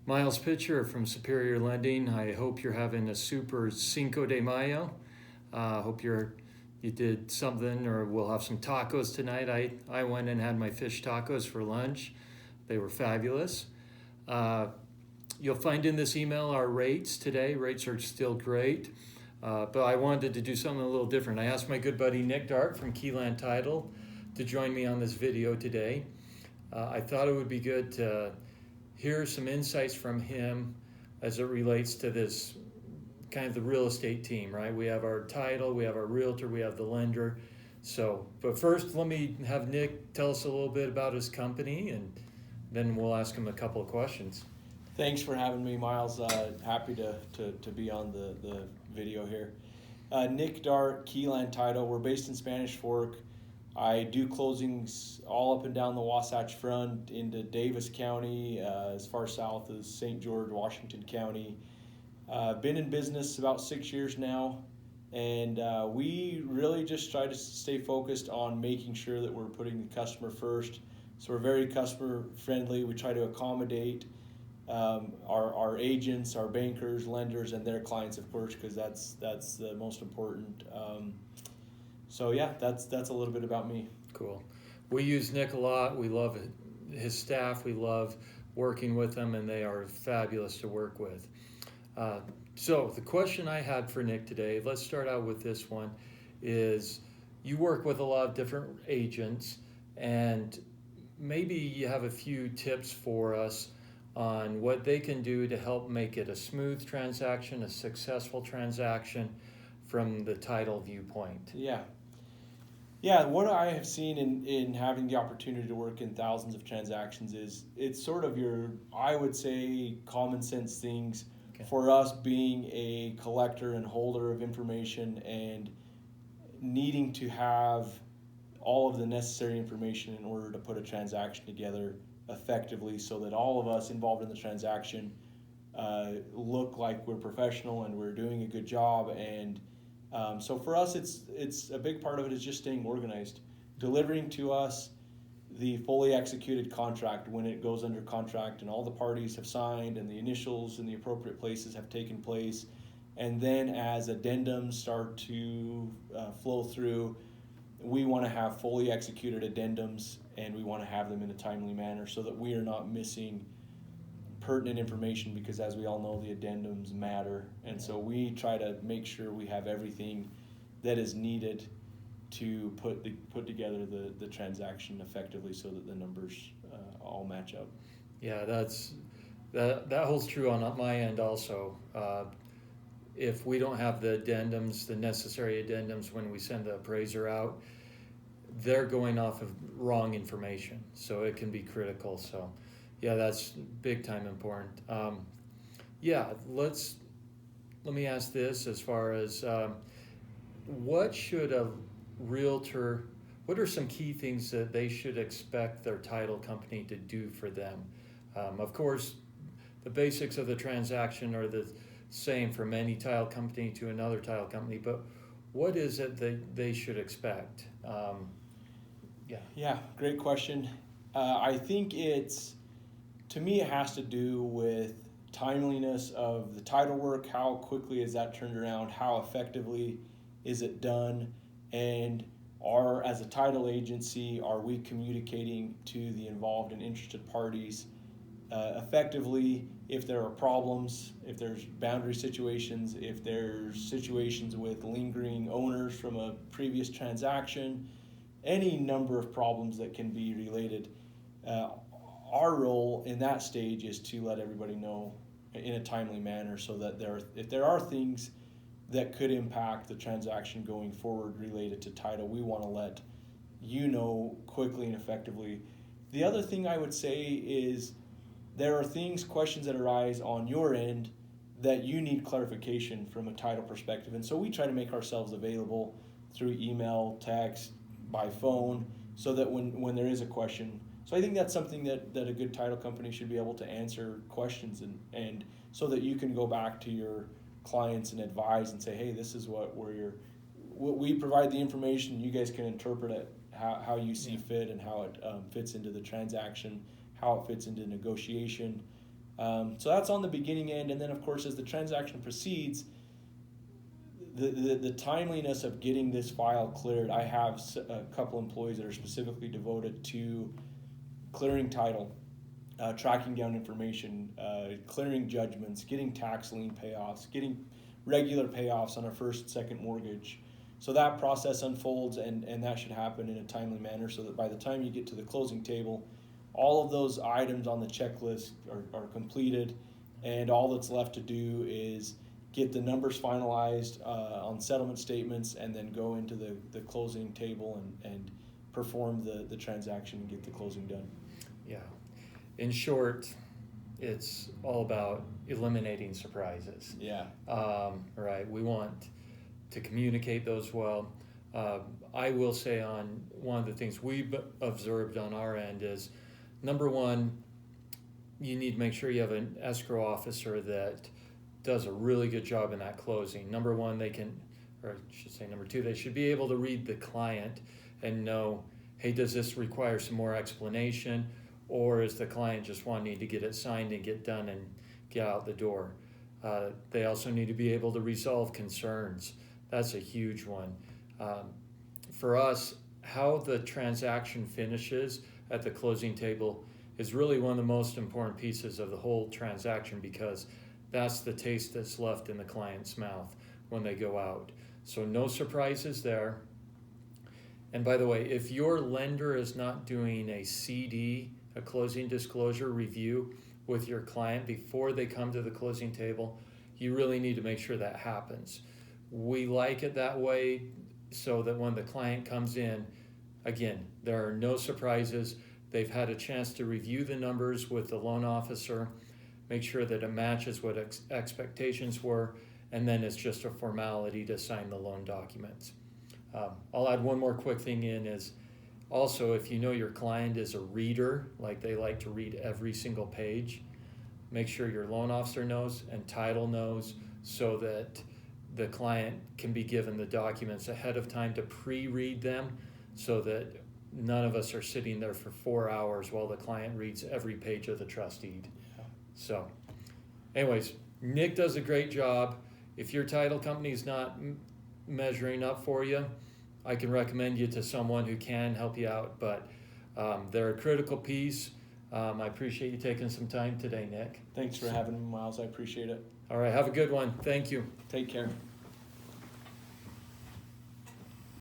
Miles Pitcher from Superior Lending. I hope you're having a super Cinco de Mayo. Hope you did something, or we'll have some tacos tonight. I went and had my fish tacos for lunch. They were fabulous. You'll find in this email our rates today. Rates are still great, but I wanted to do something a little different. I asked my good buddy Nick Dart from Keyland Title to join me on this video today. I thought it would be good to hear some insights from him as it relates to this kind of the real estate team, right? We have our title, we have our realtor, we have the lender. So, but first, let me have Nick tell us a little bit about his company, and then we'll ask him a couple of questions. Thanks for having me, Miles. Happy to be on the video here. Nick Dart, Keyland Title. We're based in Spanish Fork. I do closings all up and down the Wasatch Front into Davis County, as far south as St. George, Washington County. Been in business about 6 years now, and we really just try to stay focused on making sure that we're putting the customer first. So we're very customer friendly. We try to accommodate our agents, our bankers, lenders, and their clients, of course, because that's the most important. So yeah, that's a little bit about me. Cool. We use Nick a lot. We love his staff. We love working with them, and they are fabulous to work with. So the question I had for Nick today, let's start out with this one, is you work with a lot of different agents, and maybe you have a few tips for us on what they can do to help make it a smooth transaction, a successful transaction from the title viewpoint. Yeah, what I have seen in having the opportunity to work in thousands of transactions is it's sort of I would say, common sense things. Okay. For us being a collector and holder of information and needing to have all of the necessary information in order to put a transaction together effectively so that all of us involved in the transaction look like we're professional and we're doing a good job. And so for us, it's a big part of it is just staying organized, delivering to us the fully executed contract when it goes under contract and all the parties have signed and the initials in the appropriate places have taken place. And then as addendums start to flow through, we want to have fully executed addendums, and we want to have them in a timely manner so that we are not missing pertinent information, because as we all know, the addendums matter. And so we try to make sure we have everything that is needed to put together the transaction effectively so that the numbers all match up. Yeah, that holds true on my end also. If we don't have the addendums, the necessary addendums when we send the appraiser out, they're going off of wrong information, so it can be critical. So yeah, that's big time important. Let me ask this as far as what should a realtor, what are some key things that they should expect their title company to do for them? Of course, the basics of the transaction are the same from any title company to another title company, but what is it that they should expect? Yeah, great question. I think to me, it has to do with timeliness of the title work. How quickly is that turned around? How effectively is it done? And as a title agency, are we communicating to the involved and interested parties effectively if there are problems, if there's boundary situations, if there's situations with lingering owners from a previous transaction, any number of problems that can be related. Our role in that stage is to let everybody know in a timely manner so that if there are things that could impact the transaction going forward related to title, we want to let you know quickly and effectively. The other thing I would say is there are questions that arise on your end that you need clarification from a title perspective. And so we try to make ourselves available through email, text, by phone, so that when there is a question. So I think that's something that a good title company should be able to answer questions and so that you can go back to your clients and advise and say, hey, this is what we provide the information, you guys can interpret it how you see fit and how it fits into the transaction, how it fits into negotiation. So that's on the beginning end, and then of course as the transaction proceeds, the timeliness of getting this file cleared. I have a couple employees that are specifically devoted to clearing title, tracking down information, clearing judgments, getting tax lien payoffs, getting regular payoffs on a first, second mortgage. So that process unfolds, and that should happen in a timely manner so that by the time you get to the closing table, all of those items on the checklist are completed, and all that's left to do is get the numbers finalized on settlement statements, and then go into the closing table and perform the transaction and get the closing done. Yeah. In short, it's all about eliminating surprises. Yeah. Right. We want to communicate those well. I will say on one of the things we've observed on our end is, number one, you need to make sure you have an escrow officer that does a really good job in that closing. Number one, number two, they should be able to read the client and know, hey, does this require some more explanation, or is the client just wanting to get it signed and get done and get out the door? They also need to be able to resolve concerns. That's a huge one. For us, how the transaction finishes at the closing table is really one of the most important pieces of the whole transaction, because that's the taste that's left in the client's mouth when they go out. So no surprises there. And by the way, if your lender is not doing a CD, a closing disclosure review with your client before they come to the closing table, you really need to make sure that happens. We like it that way so that when the client comes in, again, there are no surprises. They've had a chance to review the numbers with the loan officer, make sure that it matches what expectations were, and then it's just a formality to sign the loan documents. I'll add one more quick thing in is, also, if you know your client is a reader, like they like to read every single page, make sure your loan officer knows and title knows, so that the client can be given the documents ahead of time to pre-read them, so that none of us are sitting there for 4 hours while the client reads every page of the trust deed. So anyways, Nick does a great job. If your title company is not measuring up for you, I can recommend you to someone who can help you out, but they're a critical piece. I appreciate you taking some time today, Nick. Thanks for having me, Miles. I appreciate it. All right, have a good one. Thank you. Take care.